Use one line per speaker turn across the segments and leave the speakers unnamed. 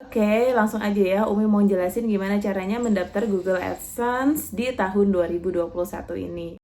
Oke, langsung aja ya. Umi mau jelasin gimana caranya mendaftar Google AdSense di tahun 2021 ini.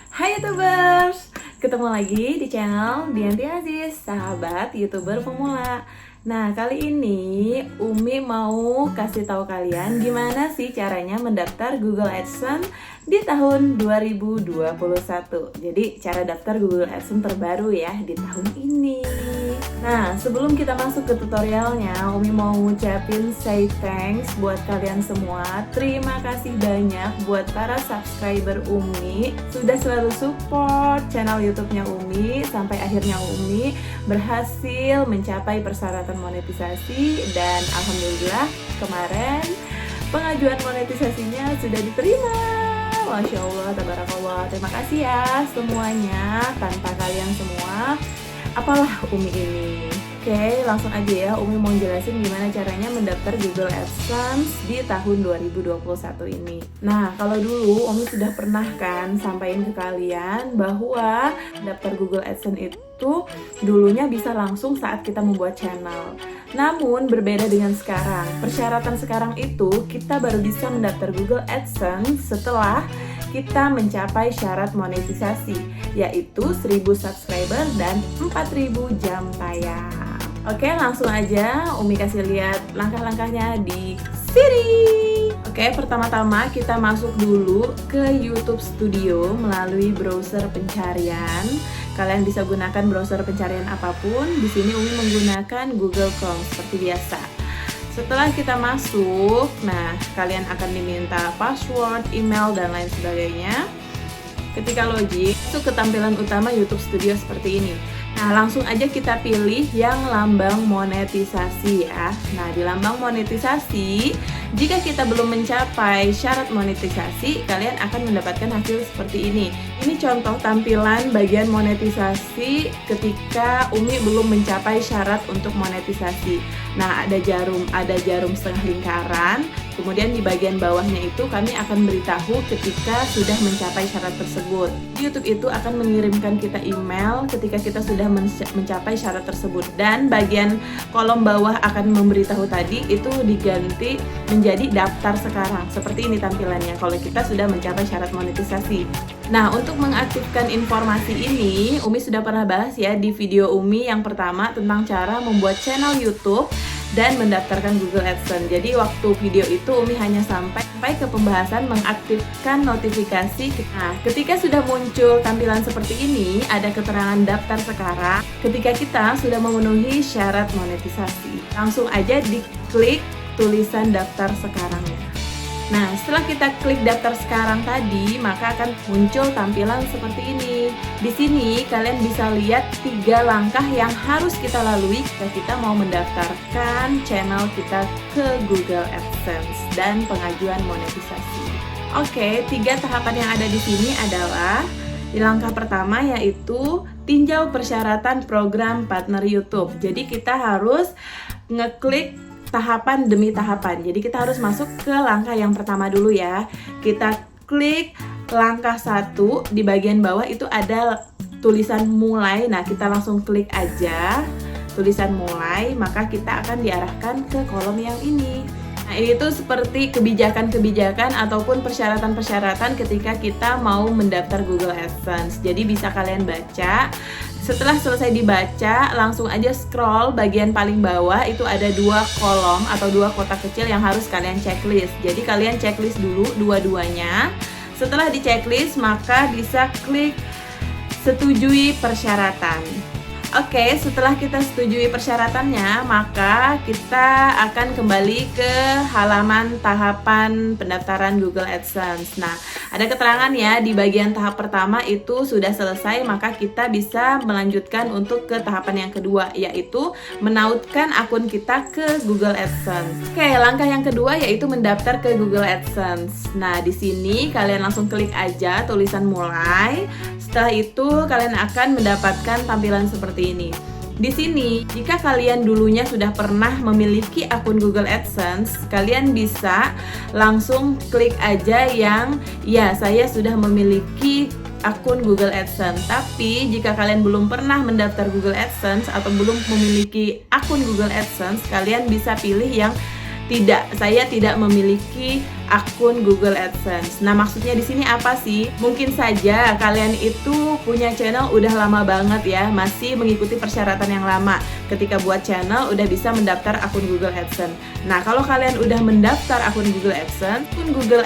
Hai YouTubers, ketemu lagi di channel Dianti Aziz, sahabat YouTuber pemula. Nah, kali ini Umi mau kasih tahu kalian gimana sih caranya mendaftar Google AdSense di tahun 2021. Jadi, cara daftar Google AdSense terbaru ya di tahun ini. Nah, sebelum kita masuk ke tutorialnya, Umi mau ngucapin say thanks buat kalian semua. Terima kasih banyak buat para subscriber Umi sudah selalu support channel YouTube-nya Umi sampai akhirnya Umi berhasil mencapai persyaratan monetisasi, dan alhamdulillah kemarin pengajuan monetisasinya sudah diterima. Masya Allah, tabarakallah. Terima kasih ya semuanya. Tanpa kalian semua, apalah Umi ini. Oke, langsung aja ya. Umi mau jelasin gimana caranya mendaftar Google AdSense di tahun 2021 ini. Nah, kalau dulu Umi sudah pernah kan sampaikan ke kalian bahwa daftar Google AdSense itu dulunya bisa langsung saat kita membuat channel. Namun berbeda dengan sekarang. Persyaratan sekarang itu kita baru bisa mendaftar Google AdSense setelah kita mencapai syarat monetisasi, yaitu 1000 subscriber dan 4000 jam tayang. Oke, langsung aja Umi kasih lihat langkah-langkahnya di sini. Oke, pertama-tama kita masuk dulu ke YouTube Studio melalui browser pencarian. Kalian bisa gunakan browser pencarian apapun. Di sini Umi menggunakan Google Chrome seperti biasa. Setelah kita masuk, nah kalian akan diminta password, email, dan lain sebagainya. Ketika login, masuk ke tampilan utama YouTube Studio seperti ini. Nah, langsung aja kita pilih yang lambang monetisasi ya. Nah, di lambang monetisasi, jika kita belum mencapai syarat monetisasi, kalian akan mendapatkan hasil seperti ini. Ini contoh tampilan bagian monetisasi ketika Umi belum mencapai syarat untuk monetisasi. Nah, ada jarum setengah lingkaran. Kemudian di bagian bawahnya itu kami akan beritahu ketika sudah mencapai syarat tersebut. YouTube itu akan mengirimkan kita email ketika kita sudah mencapai syarat tersebut. Dan bagian kolom bawah akan memberitahu tadi itu diganti menjadi daftar sekarang. Seperti ini tampilannya kalau kita sudah mencapai syarat monetisasi. Nah, untuk mengaktifkan informasi ini, Umi sudah pernah bahas ya di video Umi yang pertama tentang cara membuat channel YouTube dan mendaftarkan Google AdSense. Jadi waktu video itu Umi hanya sampai ke pembahasan mengaktifkan notifikasi. Nah, ketika sudah muncul tampilan seperti ini, ada keterangan daftar sekarang. Ketika kita sudah memenuhi syarat monetisasi, langsung aja diklik tulisan daftar sekarangnya. Nah, setelah kita klik daftar sekarang tadi, maka akan muncul tampilan seperti ini. Di sini kalian bisa lihat 3 langkah yang harus kita lalui jika kita mau mendaftarkan channel kita ke Google AdSense dan pengajuan monetisasi. Oke, 3 tahapan yang ada di sini adalah di langkah pertama yaitu tinjau persyaratan program partner YouTube. Jadi kita harus ngeklik tahapan demi tahapan. Jadi kita harus masuk ke langkah yang pertama dulu ya. Kita klik langkah 1, di bagian bawah itu ada tulisan mulai. Nah, kita langsung klik aja tulisan mulai, maka kita akan diarahkan ke kolom yang ini. Nah, itu seperti kebijakan-kebijakan ataupun persyaratan-persyaratan ketika kita mau mendaftar Google AdSense. Jadi bisa kalian baca. Setelah selesai dibaca, langsung aja scroll bagian paling bawah, itu ada 2 kolom atau 2 kotak kecil yang harus kalian checklist. Jadi kalian checklist dulu dua-duanya. Setelah di checklist, maka bisa klik setujui persyaratan. Oke, setelah kita setujui persyaratannya, maka kita akan kembali ke halaman tahapan pendaftaran Google AdSense. Nah, ada keterangan ya di bagian tahap pertama itu sudah selesai, maka kita bisa melanjutkan untuk ke tahapan yang kedua, yaitu menautkan akun kita ke Google AdSense. Oke, langkah yang kedua yaitu mendaftar ke Google AdSense. Nah, di sini kalian langsung klik aja tulisan mulai. Setelah itu kalian akan mendapatkan tampilan seperti ini. Di sini, jika kalian dulunya sudah pernah memiliki akun Google AdSense, kalian bisa langsung klik aja yang ya, saya sudah memiliki akun Google AdSense. Tapi jika kalian belum pernah mendaftar Google AdSense atau belum memiliki akun Google AdSense, kalian bisa pilih yang tidak, saya tidak memiliki akun Google AdSense. Nah, maksudnya di sini apa sih? Mungkin saja kalian itu punya channel udah lama banget ya, masih mengikuti persyaratan yang lama. Ketika buat channel udah bisa mendaftar akun Google AdSense. Nah, kalau kalian udah mendaftar akun Google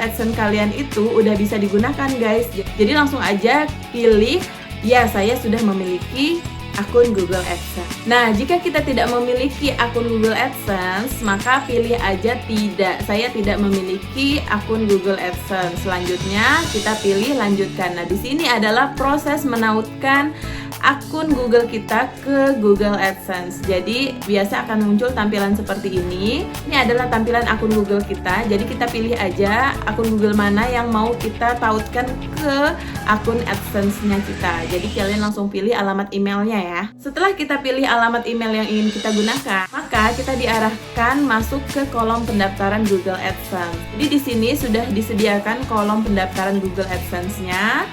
AdSense kalian itu udah bisa digunakan, guys. Jadi langsung aja pilih ya, saya sudah memiliki akun Google AdSense. Nah, jika kita tidak memiliki akun Google AdSense, maka pilih aja tidak. Saya tidak memiliki akun Google AdSense. Selanjutnya, kita pilih lanjutkan. Nah, di sini adalah proses menautkan akun Google kita ke Google AdSense. Jadi, biasa akan muncul tampilan seperti ini. Ini adalah tampilan akun Google kita. Jadi, kita pilih aja akun Google mana yang mau kita tautkan ke akun AdSense-nya kita. Jadi, kalian langsung pilih alamat emailnya ya. Setelah kita pilih alamat email yang ingin kita gunakan, maka kita diarahkan masuk ke kolom pendaftaran Google AdSense. Jadi di sini sudah disediakan kolom pendaftaran Google AdSense-nya.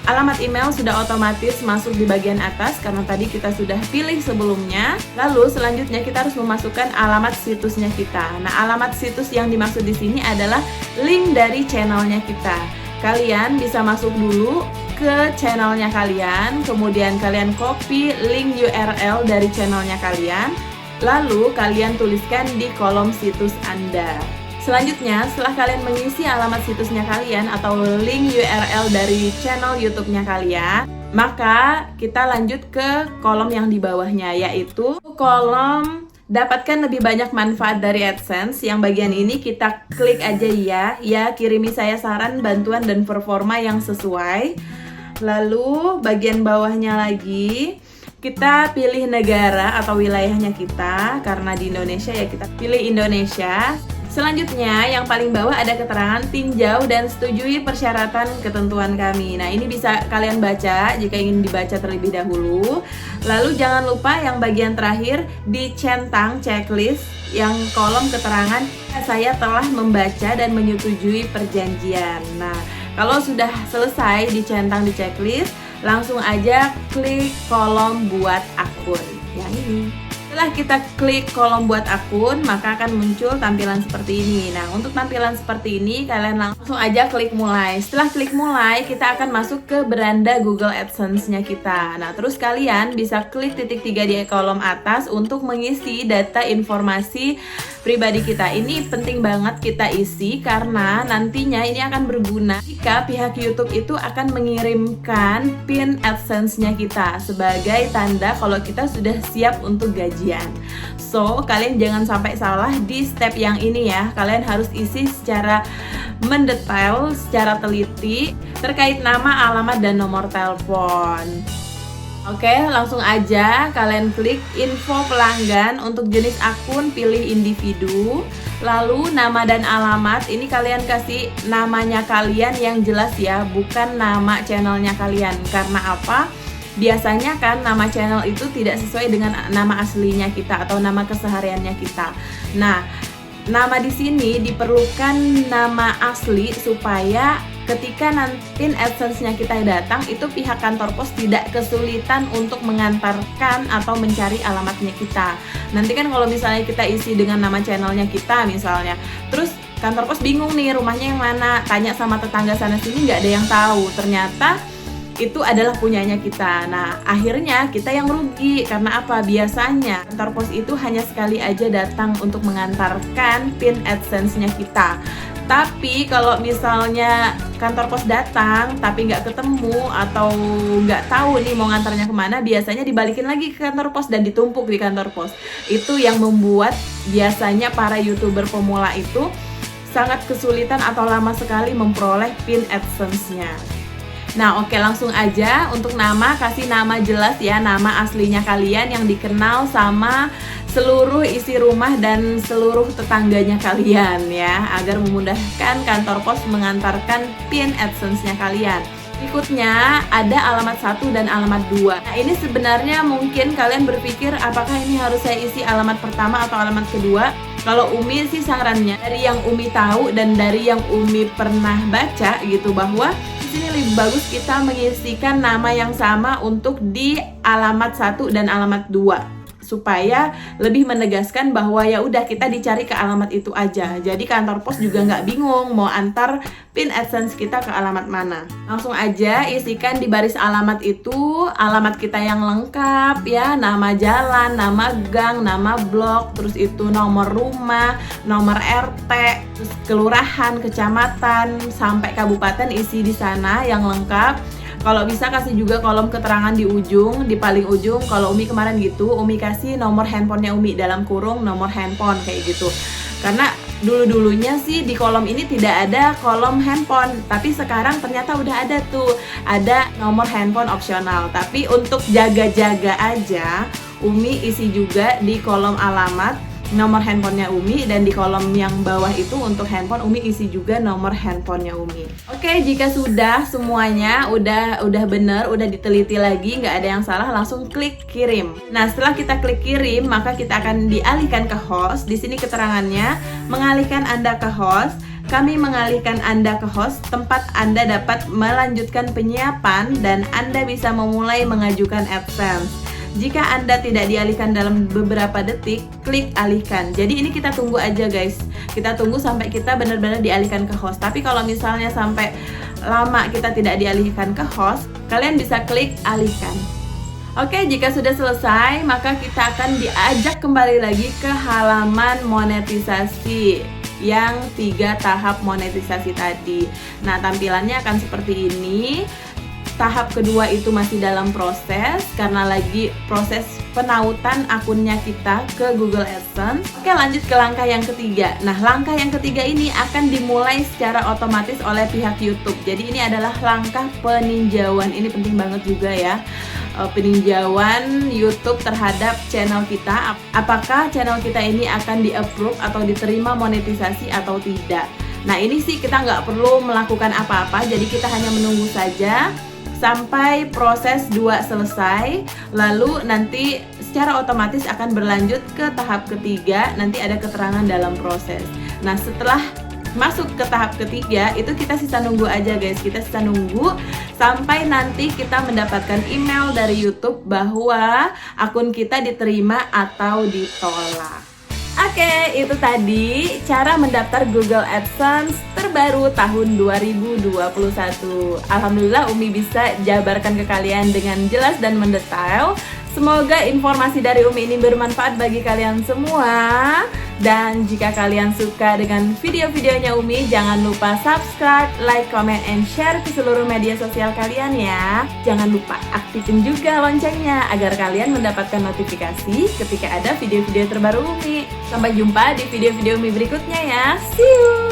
Alamat email sudah otomatis masuk di bagian atas karena tadi kita sudah pilih sebelumnya. Lalu selanjutnya kita harus memasukkan alamat situsnya kita. Nah, alamat situs yang dimaksud di sini adalah link dari channelnya kita. Kalian bisa masuk dulu ke channelnya kalian, kemudian kalian copy link URL dari channelnya kalian, lalu kalian tuliskan di kolom situs Anda. Selanjutnya, setelah kalian mengisi alamat situsnya kalian atau link URL dari channel YouTube-nya kalian, maka kita lanjut ke kolom yang di bawahnya, yaitu kolom dapatkan lebih banyak manfaat dari AdSense. Yang bagian ini kita klik aja ya, kirimi saya saran, bantuan, dan performa yang sesuai. Lalu bagian bawahnya lagi kita pilih negara atau wilayahnya kita. Karena di Indonesia ya kita pilih Indonesia. Selanjutnya yang paling bawah ada keterangan tinjau dan setujui persyaratan ketentuan kami. Nah, ini bisa kalian baca jika ingin dibaca terlebih dahulu. Lalu jangan lupa yang bagian terakhir dicentang checklist yang kolom keterangan saya telah membaca dan menyetujui perjanjian. Nah, kalau sudah selesai dicentang di checklist, langsung aja klik kolom buat akun yang ini. Setelah kita klik kolom buat akun, maka akan muncul tampilan seperti ini. Nah, untuk tampilan seperti ini, kalian langsung aja klik mulai. Setelah klik mulai, kita akan masuk ke beranda Google AdSense-nya kita. Nah, terus kalian bisa klik titik 3 di kolom atas untuk mengisi data informasi pribadi kita. Ini penting banget kita isi karena nantinya ini akan berguna jika pihak YouTube itu akan mengirimkan PIN AdSense-nya kita sebagai tanda kalau kita sudah siap untuk gajian. So, kalian jangan sampai salah di step yang ini ya. Kalian harus isi secara mendetail, secara teliti terkait nama, alamat, dan nomor telepon. Oke, langsung aja kalian klik info pelanggan. Untuk jenis akun pilih individu. Lalu nama dan alamat, ini kalian kasih namanya kalian yang jelas ya, bukan nama channelnya kalian. Karena apa? Biasanya kan nama channel itu tidak sesuai dengan nama aslinya kita atau nama kesehariannya kita. Nah, nama di sini diperlukan nama asli supaya ketika nanti AdSense-nya kita datang, itu pihak kantor pos tidak kesulitan untuk mengantarkan atau mencari alamatnya kita. Nanti kan kalau misalnya kita isi dengan nama channelnya kita misalnya, terus kantor pos bingung nih rumahnya yang mana, tanya sama tetangga sana sini nggak ada yang tahu, ternyata itu adalah punyanya kita. Nah, akhirnya kita yang rugi. Karena apa? Biasanya kantor pos itu hanya sekali aja datang untuk mengantarkan PIN AdSense-nya kita. Tapi kalau misalnya kantor pos datang tapi nggak ketemu atau nggak tahu nih mau ngantarnya kemana, biasanya dibalikin lagi ke kantor pos dan ditumpuk di kantor pos. Itu yang membuat biasanya para YouTuber pemula itu sangat kesulitan atau lama sekali memperoleh PIN AdSense-nya. Nah, oke, langsung aja untuk nama, kasih nama jelas ya, nama aslinya kalian yang dikenal sama seluruh isi rumah dan seluruh tetangganya kalian ya, agar memudahkan kantor pos mengantarkan PIN AdSense-nya kalian. Berikutnya ada alamat 1 dan alamat 2. Nah, ini sebenarnya mungkin kalian berpikir apakah ini harus saya isi alamat pertama atau alamat kedua? Kalau Umi sih sarannya dari yang Umi tahu dan dari yang Umi pernah baca gitu, bahwa di sini lebih bagus kita mengisikan nama yang sama untuk di alamat 1 dan alamat 2. Supaya lebih menegaskan bahwa ya udah kita dicari ke alamat itu aja. Jadi kantor pos juga nggak bingung mau antar pin AdSense kita ke alamat mana. Langsung aja isikan di baris alamat itu alamat kita yang lengkap ya, nama jalan, nama gang, nama blok, terus itu nomor rumah, nomor RT, terus kelurahan, kecamatan, sampai kabupaten isi di sana yang lengkap. Kalau bisa kasih juga kolom keterangan di ujung, di paling ujung. Kalau Umi kemarin gitu, Umi kasih nomor handphonenya Umi dalam kurung nomor handphone kayak gitu. Karena dulu-dulunya sih di kolom ini tidak ada kolom handphone, tapi sekarang ternyata udah ada tuh, ada nomor handphone opsional. Tapi untuk jaga-jaga aja, Umi isi juga di kolom alamat nomor handphonenya Umi, dan di kolom yang bawah itu untuk handphone Umi isi juga nomor handphonenya Umi. Oke, jika sudah semuanya udah bener, udah diteliti lagi, nggak ada yang salah, langsung klik kirim. Nah, setelah kita klik kirim, maka kita akan dialihkan ke host. Di sini keterangannya, mengalihkan Anda ke host. Kami mengalihkan Anda ke host, tempat Anda dapat melanjutkan penyiapan dan Anda bisa memulai mengajukan AdSense. Jika Anda tidak dialihkan dalam beberapa detik, klik alihkan. Jadi ini kita tunggu aja guys. Kita tunggu sampai kita benar-benar dialihkan ke host. Tapi kalau misalnya sampai lama kita tidak dialihkan ke host, kalian bisa klik alihkan. Oke, jika sudah selesai, maka kita akan diajak kembali lagi ke halaman monetisasi yang 3 tahap monetisasi tadi. Nah, tampilannya akan seperti ini. Tahap kedua itu masih dalam proses karena lagi proses penautan akunnya kita ke Google AdSense. Oke, lanjut ke langkah yang ketiga. Nah, langkah yang ketiga ini akan dimulai secara otomatis oleh pihak YouTube. Jadi ini adalah langkah peninjauan. Ini penting banget juga ya. Peninjauan YouTube terhadap channel kita. Apakah channel kita ini akan di-approve atau diterima monetisasi atau tidak. Nah, ini sih kita nggak perlu melakukan apa-apa. Jadi kita hanya menunggu saja sampai proses 2 selesai, lalu nanti secara otomatis akan berlanjut ke tahap ketiga, nanti ada keterangan dalam proses. Nah, setelah masuk ke tahap ketiga, itu kita sisa nunggu aja guys, kita sisa nunggu sampai nanti kita mendapatkan email dari YouTube bahwa akun kita diterima atau ditolak. Oke, itu tadi cara mendaftar Google AdSense terbaru tahun 2021. Alhamdulillah Umi bisa jabarkan ke kalian dengan jelas dan mendetail. Semoga informasi dari Umi ini bermanfaat bagi kalian semua. Dan jika kalian suka dengan video-videonya Umi, jangan lupa subscribe, like, comment, and share ke seluruh media sosial kalian ya. Jangan lupa aktifin juga loncengnya agar kalian mendapatkan notifikasi ketika ada video-video terbaru Umi. Sampai jumpa di video-video Umi berikutnya ya. See you!